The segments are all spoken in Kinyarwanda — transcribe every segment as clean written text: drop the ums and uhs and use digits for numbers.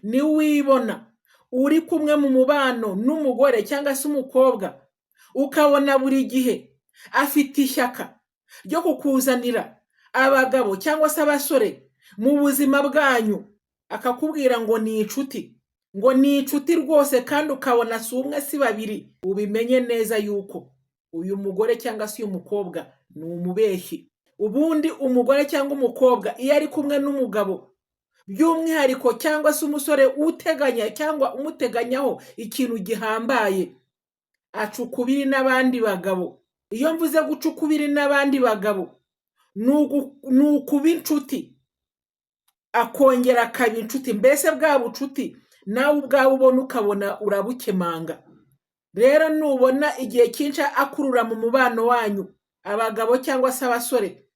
niwibona uri kumwe mu mubano n'umugore cyangwa se umukobwa ukabona buri gihe afite ishyaka ryo kukuzanira abagabo cyangwa se abasore mu buzima bwanyu, akakubwira ngo ni inshuti rwose, kandi ukabona si umwe si babiri, ubimenye neza yuko uyu mugore cyangwa se uyu mukobwa ni umubeshyi. Ubundi umugore cyangwa umukobwa iyo ari kumwe n'umugabo by'umwihariko cyangwa se umusore uteganya cyangwa umuteganyaho ikintu gihambaye, acukubiri n'abandi bagabo. Iyo mvuze gucukubiri n'abandi bagabo ni ukuba inshuti, akongera akaba inshuti, mbese bwa bucuti nawe ubwawe ubona ukabona urabukemanga. Rero nubona igihe cyinshi akurura mu mubano wanyu abagabo cyangwa se abasore,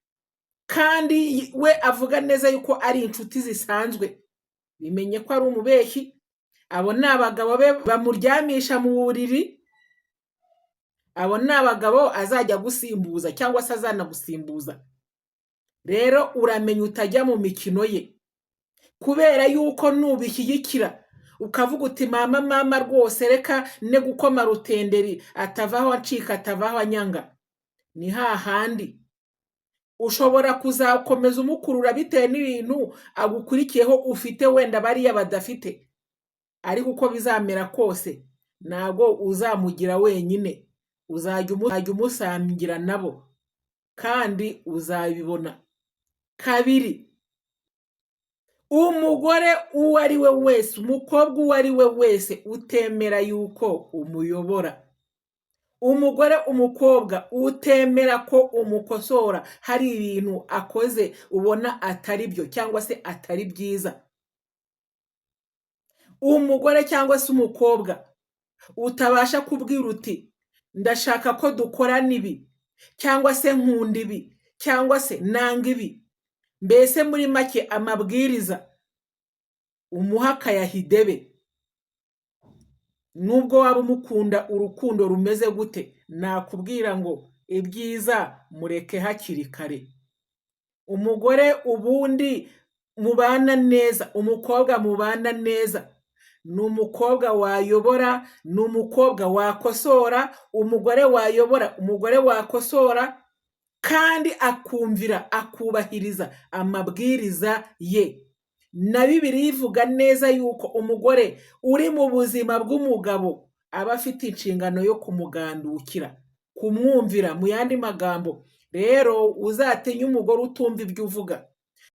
kandi we avuga neza yuko ari inshuti zisanzwe, bimenye ko ari umubeshyi. Abo ni abagabo be bamuryamisha mu buriri, abo ni abagabo azajya gusimbuza cyangwa se azanagusimbuza. Rero uramenya utajya mu mikino ye, kubera yuko nubishyigikira ukavuga uti mama rwose reka ne gukoma rutenderi, atavaho acika atavaho anyanga, ni hahandi ushobora kuzakomeza umukurura bitewe n'ibintu agukurikiyeho ufite wenda bariya badafite, ariko uko bizamera kose ntago uzamugira wenyine, uzajya umusangira nabo kandi uzabibona. Kabiri, umugore uwo ari we wese, umukobwa uwo ari we wese utemera yuko umuyobora, umugore umukobwa utemera ko umukosora hari ibintu akoze ubona atari byo cyangwa se atari byiza, umugore cyangwa se umukobwa utabasha kubwira uti ndashaka ko dukorana ibi cyangwa se nkunda ibi cyangwa se nanga ibi, mbese muri make amabwiriza umuha akayahidebe, nubwo waba umukunda urukundo rumeze gute, nakubwira ngo ibyiza mureke hakiri kare. Umugore ubundi mubana neza, umukobwa mubana neza, ni umukobwa wayobora, ni umukobwa wakosora, umugore wayobora, umugore wakosora, kandi akumvira akubahiriza amabwiriza ye. Na Bibiliya ivuga neza yuko umugore uri mu buzima bw'umugabo aba afite inshingano yo kumugandukira, kumwumvira, mu yandi magambo rero uzatinye umugore utumva ibyo uvuga.